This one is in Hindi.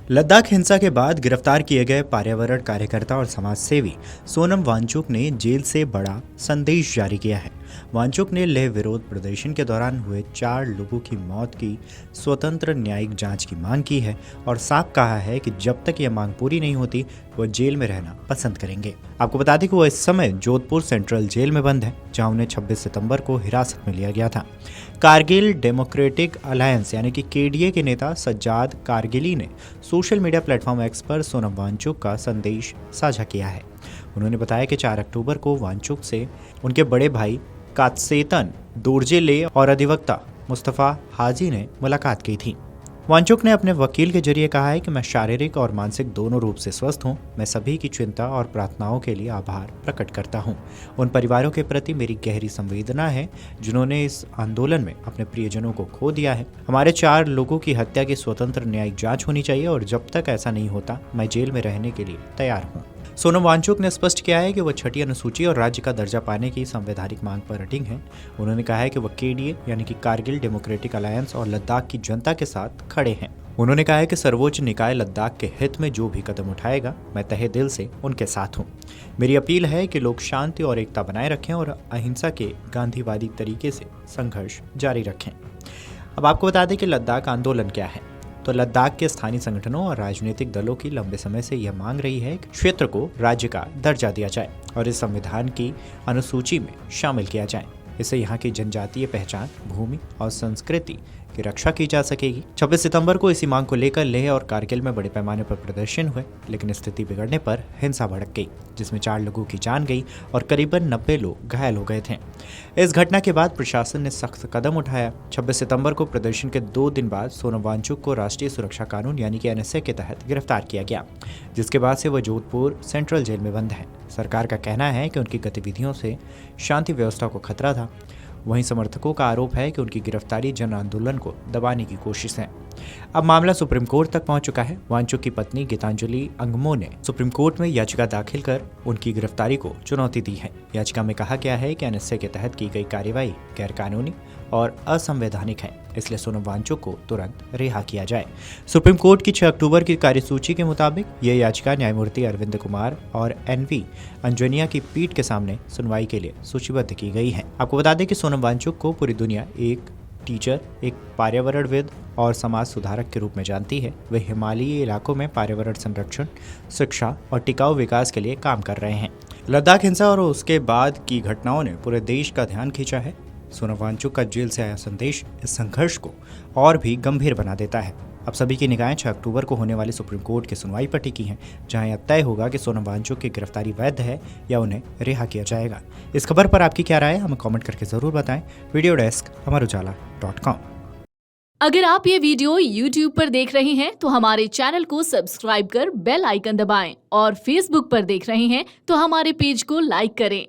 लद्दाख हिंसा के बाद गिरफ्तार किए गए पर्यावरण कार्यकर्ता और समाजसेवी सोनम वांगचुक ने जेल से बड़ा संदेश जारी किया है। वांगचुक ने लेह विरोध प्रदर्शन के दौरान हुए 4 लोगों की मौत की स्वतंत्र न्यायिक जांच की मांग की है और साफ कहा है कि जब तक यह मांग पूरी नहीं होती वो जेल में रहना पसंद करेंगे। आपको बता दें कि वो इस समय जोधपुर सेंट्रल जेल में बंद है, जहां उन्हें 26 सितंबर को हिरासत में लिया गया था। कारगिल डेमोक्रेटिक अलायंस यानी कि केडीए के नेता सज्जाद कारगिली ने सोशल मीडिया प्लेटफॉर्म एक्स पर सोनम वांगचुक का संदेश साझा किया है। उन्होंने बताया कि 4 अक्टूबर को वांगचुक से उनके बड़े भाई कात्सेतन दोरजे और अधिवक्ता मुस्तफ़ा हाजी ने मुलाकात की थी। वांगचुक ने अपने वकील के जरिए कहा है कि मैं शारीरिक और मानसिक दोनों रूप से स्वस्थ हूं। मैं सभी की चिंता और प्रार्थनाओं के लिए आभार प्रकट करता हूं। उन परिवारों के प्रति मेरी गहरी संवेदना है जिन्होंने इस आंदोलन में अपने प्रियजनों को खो दिया है। हमारे 4 लोगों की हत्या की स्वतंत्र न्यायिक जांच होनी चाहिए और जब तक ऐसा नहीं होता मैं जेल में रहने के लिए तैयार हूँ। सोनम वांगचुक ने स्पष्ट किया है कि वह 6ठी अनुसूची और राज्य का दर्जा पाने की संवैधानिक मांग पर अडिग हैं। उन्होंने कहा है कि वह केडीए यानी कि कारगिल डेमोक्रेटिक अलायंस और लद्दाख की जनता के साथ खड़े हैं। उन्होंने कहा है कि सर्वोच्च निकाय लद्दाख के हित में जो भी कदम उठाएगा मैं तहे दिल से उनके साथ हूँ। मेरी अपील है कि लोग शांति और एकता बनाए रखें और अहिंसा के गांधीवादी तरीके से संघर्ष जारी रखें। अब आपको बता दें कि लद्दाख आंदोलन क्या है। तो लद्दाख के स्थानीय संगठनों और राजनीतिक दलों की लंबे समय से यह मांग रही है कि क्षेत्र को राज्य का दर्जा दिया जाए और इस संविधान की अनुसूची में शामिल किया जाए। इससे यहाँ की जनजातीय पहचान, भूमि और संस्कृति की रक्षा की जा सकेगी। 26 सितंबर को इसी मांग को लेकर लेह और कारगिल में बड़े पैमाने पर प्रदर्शन हुए, लेकिन स्थिति बिगड़ने पर हिंसा भड़क गई, जिसमें 4 लोगों की जान गई और करीबन 90 लोग घायल हो गए थे। इस घटना के बाद प्रशासन ने सख्त कदम उठाया। 26 सितंबर को प्रदर्शन के 2 दिन बाद सोनम वांगचुक को राष्ट्रीय सुरक्षा कानून यानी कि एनएसए के तहत गिरफ्तार किया गया, जिसके बाद से वह जोधपुर सेंट्रल जेल में बंद है। सरकार का कहना है कि उनकी गतिविधियों से शांति व्यवस्था को खतरा था। वहीं समर्थकों का आरोप है कि उनकी गिरफ्तारी जन आंदोलन को दबाने की कोशिश है। अब मामला सुप्रीम कोर्ट तक पहुंच चुका है। वांगचुक की पत्नी गीतांजलि अंगमो ने सुप्रीम कोर्ट में याचिका दाखिल कर उनकी गिरफ्तारी को चुनौती दी है। याचिका में कहा गया है कि एनएसए के तहत की गई कार्रवाई गैरकानूनी और असंवैधानिक है, इसलिए सोनम वांगचुक को तुरंत रिहा किया जाए। सुप्रीम कोर्ट की 6 अक्टूबर की कार्यसूची के मुताबिक यह याचिका न्यायमूर्ति अरविंद कुमार और एनवी अंजनिया की पीठ के सामने सुनवाई के लिए सूचीबद्ध की गई है। आपको बता दें कि सोनम वांगचुक को पूरी दुनिया एक टीचर, एक पर्यावरणविद और समाज सुधारक के रूप में जानती है। वे हिमालयी इलाकों में पर्यावरण संरक्षण, शिक्षा और टिकाऊ विकास के लिए काम कर रहे हैं। लद्दाख हिंसा और उसके बाद की घटनाओं ने पूरे देश का ध्यान खींचा है। सोनम वांगचुक का जेल से आया संदेश इस संघर्ष को और भी गंभीर बना देता है। अब सभी की निगाहें 6 अक्टूबर को होने वाली सुप्रीम कोर्ट की सुनवाई पर टिकी हैं, जहां यह तय होगा कि सोनम वांगचुक की गिरफ्तारी वैध है या उन्हें रिहा किया जाएगा। इस खबर पर आपकी क्या राय है, हमें कमेंट करके जरूर बताएं। Video desk Amar Ujala dot com. अगर आप ये वीडियो YouTube पर देख रहे हैं तो हमारे चैनल को सब्सक्राइब कर बेल आइकन दबाएं और Facebook पर देख रहे हैं तो हमारे पेज को लाइक करें।